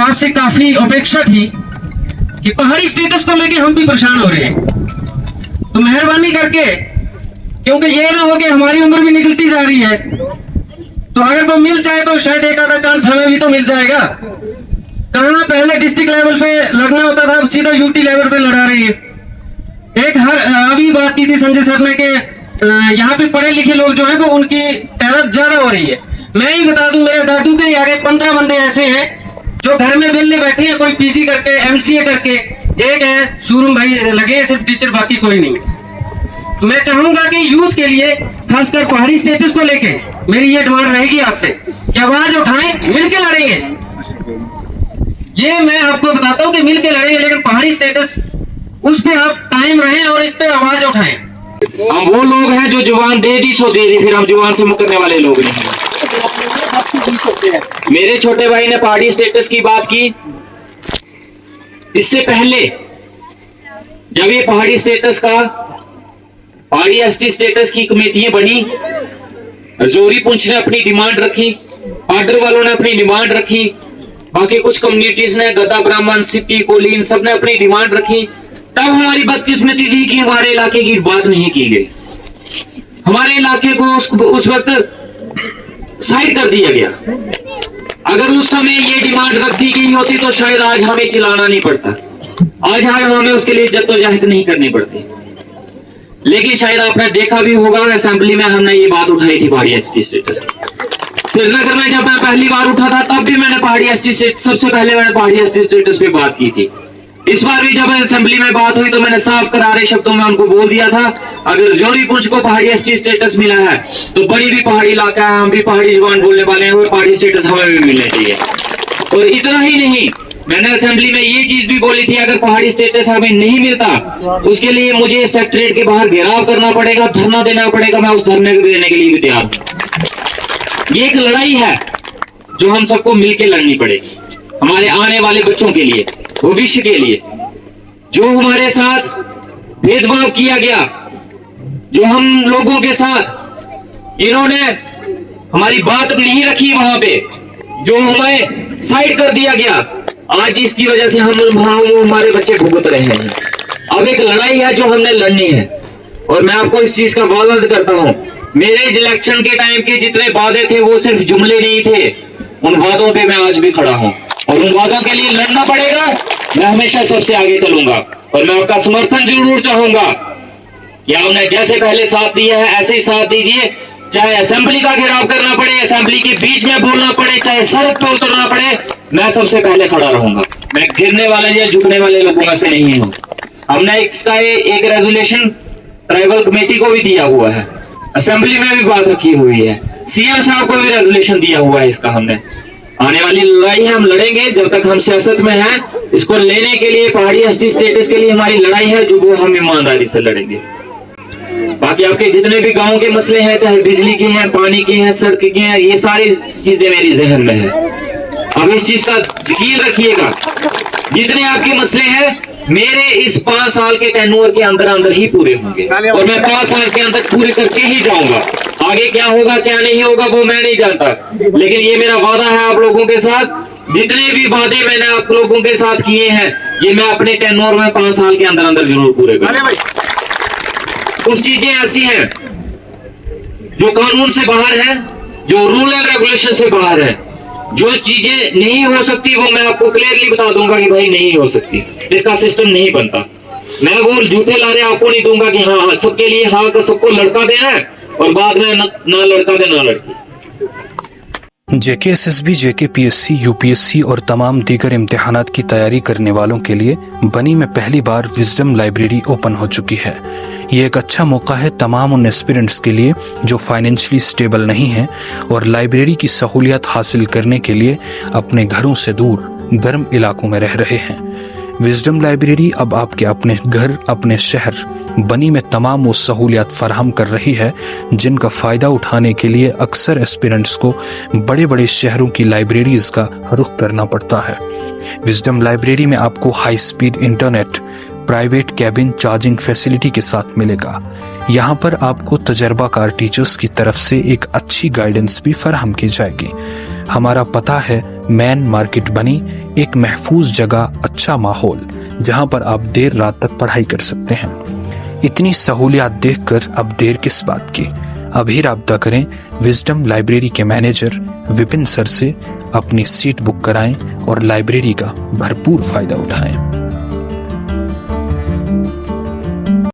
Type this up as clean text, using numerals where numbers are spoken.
आपसे काफी अपेक्षा थी कि पहाड़ी स्टेटस को लेके हम भी परेशान हो रहे हैं, तो मेहरबानी करके, क्योंकि ये ना हो कि हमारी उम्र भी निकलती जा रही है, तो अगर वो मिल जाए तो शायद एक आधा चांस हमें भी तो मिल जाएगा। कहाँ पहले डिस्ट्रिक्ट लेवल पे लड़ना होता था, अब सीधा यूटी लेवल पे लड़ा रही है। एक अभी बात की थी संजय सर ने कि यहाँ पे पढ़े लिखे लोग जो है वो उनकी तैरत ज्यादा हो रही है। मैं ही बता दूं, मेरे दादू के आगे 15 बंदे ऐसे हैं जो घर में वेले बैठे हैं, कोई पीजी करके, एमसीए करके, एक है सूरम भाई लगे सिर्फ टीचर, बाकी कोई नहीं। तो मैं चाहूंगा कि यूथ के लिए खासकर पहाड़ी स्टेटस को लेके मेरी ये डिमांड रहेगी आपसे कि आवाज उठाएं, मिलके लड़ेंगे। ये मैं आपको बताता हूँ कि मिलके लड़ेंगे, लेकिन पहाड़ी स्टेटस उस पे आप कायम रहें और इस पे आवाज उठाएं। हम वो लोग हैं जो जुबान दे दी सो दे दी, फिर हम जुबान से मुकरने वाले लोग नहीं हैं। मेरे छोटे भाई ने पहाड़ी स्टेटस की बात की। इससे पहले जब ये पहाड़ी स्टेटस का, पहाड़ी एसटी स्टेटस की कमेटियां बनी, रजौरी पुंछ ने अपनी डिमांड रखी, पाडर वालों ने अपनी डिमांड रखी, बाकी कुछ कम्युनिटीज ने, गद्दा ब्राह्मण, सिप्पी, कोलीन, सब ने अपनी डिमांड रखी। तब हमारी बदकिस्मती थी कि हमारे इलाके की बात नहीं की गई, हमारे इलाके को उस वक्त साइड कर दिया गया। अगर उस समय ये डिमांड रख दी गई होती तो शायद आज हमें चिल्लाना नहीं पड़ता, आज हमें उसके लिए जद्दोजहद नहीं करनी पड़ती। लेकिन शायद आपने देखा भी होगा, असेंबली में हमने ये बात उठाई थी पहाड़ी एसटी स्टेटस की। श्रीनगर में जब मैं पहली बार उठा था तब भी मैंने पहाड़ी एसटी स्टेटस, सबसे पहले मैंने पहाड़ी एसटी स्टेटस पे बात की थी। इस बार भी जब असेंबली में बात हुई तो मैंने साफ करारे शब्दों में उनको बोल दिया था, अगर रजौरी पुंछ को पहाड़ी एसटी स्टेटस मिला है तो बड़ी भी पहाड़ी इलाका है, हम भी पहाड़ी जुबान बोलने वाले हैं और पहाड़ी स्टेटस हमें भी मिलना चाहिए। और इतना ही नहीं, मैंने असेंबली में ये चीज भी बोली थी, अगर पहाड़ी स्टेटस हमें नहीं मिलता उसके लिए मुझे सेक्रेटरीट के बाहर घेराव करना पड़ेगा, धरना देना पड़ेगा, मैं उस धरने को देने के लिए भी तैयार हूं। ये एक लड़ाई है जो हम सबको मिलकर लड़नी पड़ेगी, हमारे आने वाले बच्चों के लिए, भविष्य के लिए। जो हमारे साथ भेदभाव किया गया, जो हम लोगों के साथ इन्होंने हमारी बात नहीं रखी, वहां पे जो हमें साइड कर दिया गया, आज इसकी वजह से हमारे बच्चे भुगत रहे हैं। अब एक लड़ाई है जो हमने लड़नी है और मैं आपको इस चीज का वादा करता हूं, मेरे इलेक्शन के टाइम के जितने वादे थे वो सिर्फ जुमले नहीं थे, उन वादों पे मैं आज भी खड़ा हूं और उन वादों के लिए लड़ना पड़ेगा। मैं हमेशा सबसे आगे चलूंगा और मैं आपका समर्थन जरूर चाहूंगा कि आपने जैसे पहले साथ दिया है ऐसे ही साथ दीजिए, चाहे असेंबली का घेराव करना पड़े, असेंबली के बीच में बोलना पड़े, चाहे सड़क पर उतरना पड़े, मैं सबसे पहले खड़ा रहूंगा। मैं गिरने वाले या झुकने वाले लोगों में से नहीं हूं। हमने इसका एक रेजोल्यूशन ट्राइबल कमेटी को भी दिया हुआ है, असेंबली में भी बात रखी हुई है, सीएम साहब को भी रेजोल्यूशन दिया हुआ है इसका। हमने आने वाली लड़ाई है, हम लड़ेंगे जब तक हम सियासत में हैं। इसको लेने के लिए, पहाड़ी एसटी स्टेटस के लिए हमारी लड़ाई है जो वो हम ईमानदारी से लड़ेंगे। बाकी आपके जितने भी गांव के मसले हैं, चाहे बिजली के हैं, पानी के हैं, सड़क के हैं, ये सारी चीजें मेरी जहन में है। अब इस चीज का यकीन रखिएगा, जितने आपके मसले हैं मेरे इस 5 साल के टेन्योर के अंदर अंदर ही पूरे होंगे और मैं 5 साल के अंदर पूरे करके ही जाऊंगा। आगे क्या होगा क्या नहीं होगा वो मैं नहीं जानता, लेकिन ये मेरा वादा है आप लोगों के साथ। जितने भी वादे मैंने आप लोगों के साथ किए हैं ये मैं अपने टेन्योर में 5 साल के अंदर अंदर जरूर पूरे करूंगा। कुछ चीजें ऐसी हैं जो कानून से बाहर है, जो रूल एंड रेगुलेशन से बाहर है, जो चीजें नहीं हो सकती वो मैं आपको क्लियरली बता दूंगा कि भाई नहीं हो सकती, इसका सिस्टम नहीं बनता। मैं वो झूठे लारे आपको नहीं दूंगा कि हाँ सबके लिए हाँ का सबको लड़का देना है और बाद में ना लड़का दे ना लड़की। JKSSB, JKPSC, UPSC और तमाम दीगर इम्तिहानात की तैयारी करने वालों के लिए बनी में पहली बार विजडम लाइब्रेरी ओपन हो चुकी है। ये एक अच्छा मौका है तमाम उन एस्पिरेंट्स के लिए जो फाइनेंशियली स्टेबल नहीं हैं और लाइब्रेरी की सहूलियत हासिल करने के लिए अपने घरों से दूर गर्म इलाकों में रह रहे हैं। विजडम लाइब्रेरी अब आपके अपने घर, अपने शहर बनी में तमाम वो सहूलियत फराहम कर रही है जिनका फ़ायदा उठाने के लिए अक्सर एस्पिरेंट्स को बड़े बड़े शहरों की लाइब्रेरीज़ का रुख करना पड़ता है। विजडम लाइब्रेरी में आपको high speed internet, private cabin charging facility के साथ मिलेगा। यहाँ पर आपको तजर्बाकार टीचर्स की तरफ से एक अच्छी गाइडेंस भी फराहम की जाएगी। हमारा पता है मैन मार्केट बनी एक महफूज जगह, अच्छा माहौल जहां पर आप देर रात तक पढ़ाई कर सकते हैं। इतनी सहूलियात देखकर अब देर किस बात की, अभी राब्ता करें विजडम लाइब्रेरी के मैनेजर विपिन सर से, अपनी सीट बुक कराएं और लाइब्रेरी का भरपूर फायदा उठाएं।